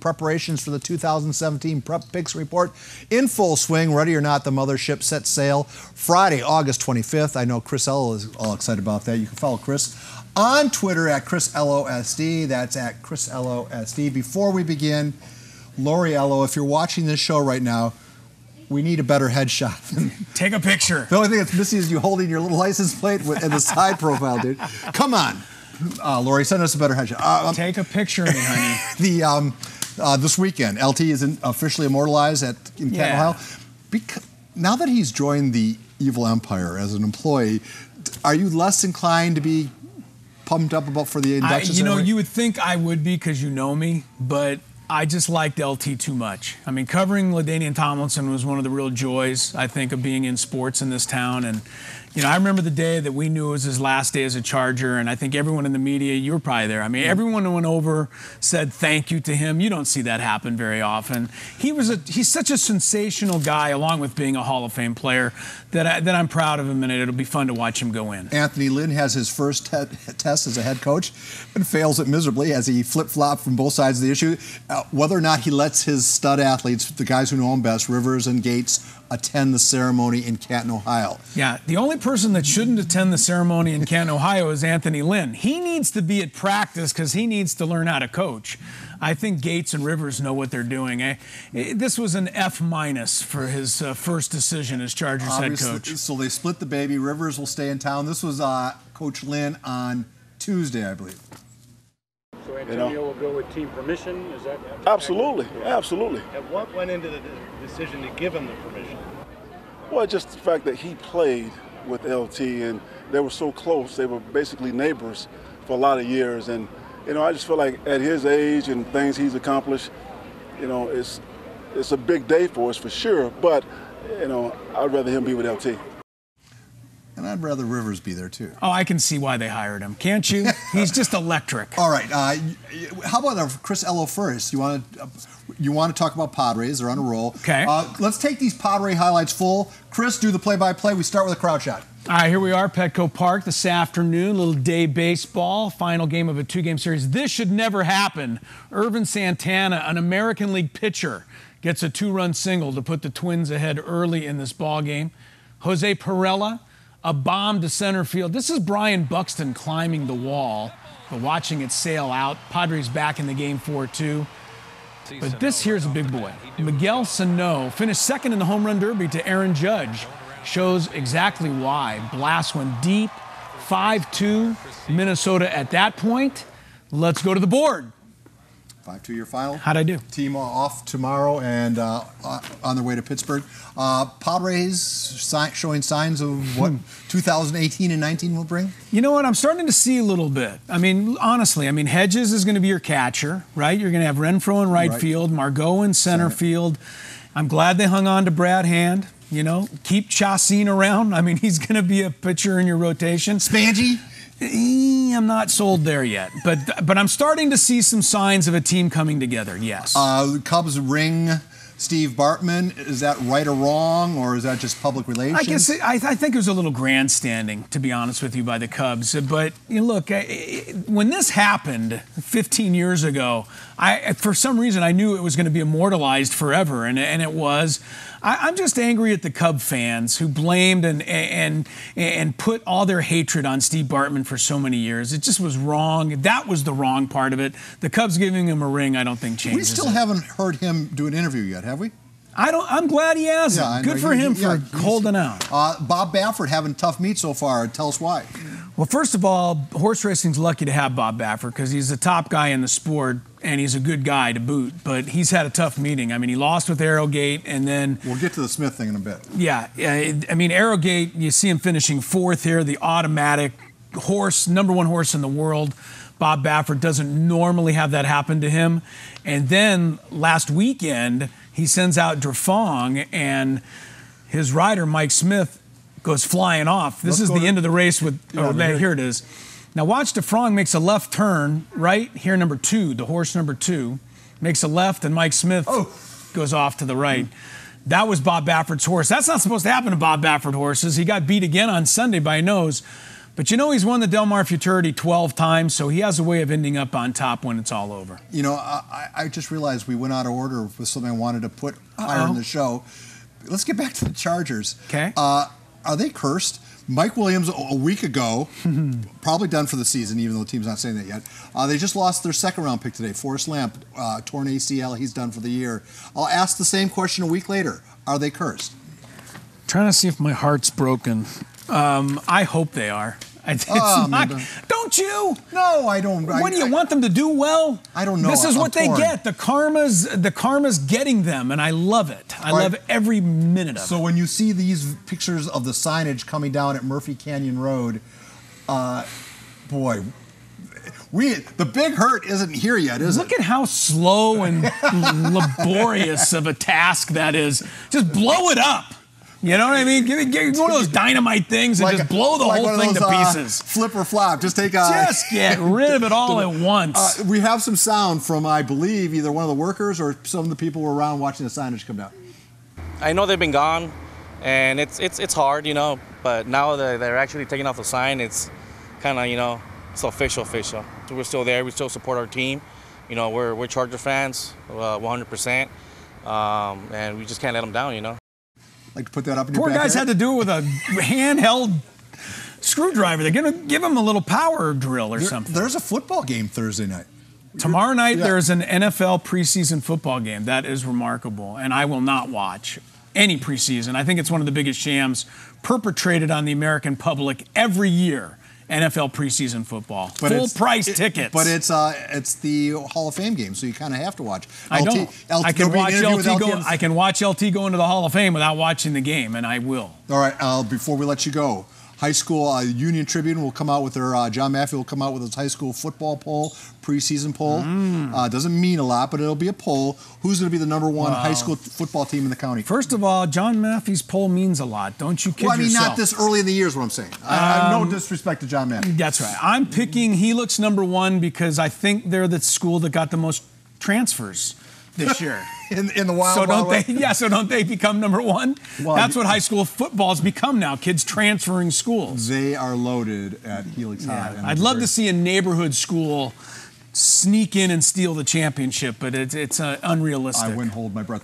preparations for the 2017 Prep Picks Report in full swing. Ready or not, the mothership set sail Friday, August 25th. I know Chris Ello is all excited about that. You can follow Chris on Twitter at ChrisElloSD. That's at ChrisElloSD. Before we begin, Lori Ello, if you're watching this show right now, we need a better headshot. Take a picture. The only thing that's missing is you holding your little license plate and the side profile, dude. Come on. Lori, send us a better headshot. Take a picture of me, honey. This weekend, LT is officially immortalized in Canton, Ohio. Now that he's joined the evil empire as an employee, are you less inclined to be pumped up for the induction ceremony? You would think I would be because you know me, but I just liked LT too much. I mean, covering LaDainian Tomlinson was one of the real joys, I think, of being in sports in this town. And, I remember the day that we knew it was his last day as a Charger, and I think everyone in the media, you were probably there. I mean, everyone who went over said thank you to him. You don't see that happen very often. He's such a sensational guy, along with being a Hall of Fame player, that I'm proud of him, and it'll be fun to watch him go in. Anthony Lynn has his first test as a head coach and fails it miserably as he flip-flopped from both sides of the issue. Whether or not he lets his stud athletes, the guys who know him best, Rivers and Gates, attend the ceremony in Canton, Ohio. Yeah, the only person that shouldn't attend the ceremony in Canton, Ohio is Anthony Lynn. He needs to be at practice because he needs to learn how to coach. I think Gates and Rivers know what they're doing. This was an F- for his first decision as Chargers head coach. So they split the baby. Rivers will stay in town. This was Coach Lynn on Tuesday, I believe. So Antonio will go with team permission? Is that Absolutely, absolutely. And what went into the decision to give him the permission? Well, just the fact that he played with LT and they were so close. They were basically neighbors for a lot of years. And, I just feel like at his age and things he's accomplished, it's a big day for us for sure. But, I'd rather him be with LT. And I'd rather Rivers be there, too. Oh, I can see why they hired him. Can't you? He's just electric. All right. How about Chris Ello first? You want to talk about Padres? They're on a roll. Okay. Let's take these Padre highlights full. Chris, do the play-by-play. We start with a crowd shot. All right, here we are, Petco Park this afternoon. Little day baseball, final game of a two-game series. This should never happen. Irvin Santana, an American League pitcher, gets a two-run single to put the Twins ahead early in this ball game. Jose Perella, a bomb to center field. This is Brian Buxton climbing the wall, but watching it sail out. Padres back in the game 4-2. But this here's a big boy. Miguel Sano finished second in the home run derby to Aaron Judge. Shows exactly why. Blast went deep, 5-2, Minnesota at that point. Let's go to the board. 5-2 your final. How'd I do? Team off tomorrow and on their way to Pittsburgh. Padres showing signs of what 2018 and 19 will bring? You know what? I'm starting to see a little bit. I mean, honestly, Hedges is going to be your catcher, right? You're going to have Renfroe in right field, Margot in center field. I'm glad they hung on to Brad Hand. Keep Chacin around. He's going to be a pitcher in your rotation. Spangy? I'm not sold there yet, but I'm starting to see some signs of a team coming together, yes. Cubs ring Steve Bartman. Is that right or wrong, or is that just public relations? I guess I think it was a little grandstanding, to be honest with you, by the Cubs. But look, when this happened 15 years ago, for some reason I knew it was going to be immortalized forever, and it was. I'm just angry at the Cub fans who blamed and put all their hatred on Steve Bartman for so many years. It just was wrong. That was the wrong part of it. The Cubs giving him a ring, I don't think changes. We still haven't heard him do an interview yet, have we? I'm glad he hasn't. Yeah, good for him for holding out. Bob Baffert having tough meat so far. Tell us why. Well, first of all, horse racing's lucky to have Bob Baffert because he's the top guy in the sport and he's a good guy to boot. But he's had a tough meeting. He lost with Arrowgate and then... We'll get to the Smith thing in a bit. Yeah. Arrowgate, you see him finishing fourth here, the automatic horse, number one horse in the world. Bob Baffert doesn't normally have that happen to him. And then last weekend, he sends out Drafong and his rider, Mike Smith, goes flying off. This is the end of the race with, here it is. Now watch DeFrong makes a left turn, right here, number 2, the horse number 2, makes a left and Mike Smith goes off to the right. That was Bob Baffert's horse. That's not supposed to happen to Bob Baffert horses. He got beat again on Sunday by a nose. But you know he's won the Del Mar Futurity 12 times, so he has a way of ending up on top when it's all over. You know, I just realized we went out of order with something I wanted to put higher in the show. Let's get back to the Chargers. Okay. Are they cursed? Mike Williams, a week ago, probably done for the season, even though the team's not saying that yet. They just lost their second-round pick today. Forrest Lamp, torn ACL, he's done for the year. I'll ask the same question a week later. Are they cursed? Trying to see if my heart's broken. I hope they are. Don't you? No, I don't. What do you want them to do well? I don't know. This is what they torn. get. The karma's getting them, and I love it. I love every minute of it. So when you see these pictures of the signage coming down at Murphy Canyon Road, boy, the big hurt isn't here yet, is it? Look at how slow and laborious of a task that is. Just blow it up. You know what I mean? Give one of those dynamite things and just blow the whole thing to pieces. Flip or flop. Just take Just get rid of it all at once. We have some sound from, I believe, either one of the workers or some of the people who were around watching the signage come down. I know they've been gone, and it's hard, you know, but now that they're actually taking off the sign, it's kind of, you know, it's official. So we're still there. We still support our team. You know, we're Charger fans, 100%, and we just can't let them down, you know. Like to put that up in your Poor guys had to do it with a handheld screwdriver. They're going to give them a little power drill or something. There's a football game Thursday night. Tomorrow night, there's an NFL preseason football game. That is remarkable, and I will not watch any preseason. I think it's one of the biggest shams perpetrated on the American public every year. NFL preseason football, full price tickets. But it's the Hall of Fame game, so you kind of have to watch. I don't. I can watch LT go. I can watch LT go into the Hall of Fame without watching the game, and I will. All right. Before we let you go, high school Union Tribune will come out with their John Maffey will come out with his high school football poll, preseason poll. Doesn't mean a lot, but it'll be a poll. Who's going to be the number one high school football team in the county? First of all, John Maffey's poll means a lot. Don't you kid yourself. Well, I mean, not this early in the year is what I'm saying. I have no disrespect to John Maffey. That's right. I'm picking Helix number one because I think they're the school that got the most transfers this year. in the wild. So don't they become number one? Well, that's what high school football's become now. Kids transferring schools. They are loaded at Helix High. I'd love to see a neighborhood school sneak in and steal the championship, but it's unrealistic. I wouldn't hold my breath.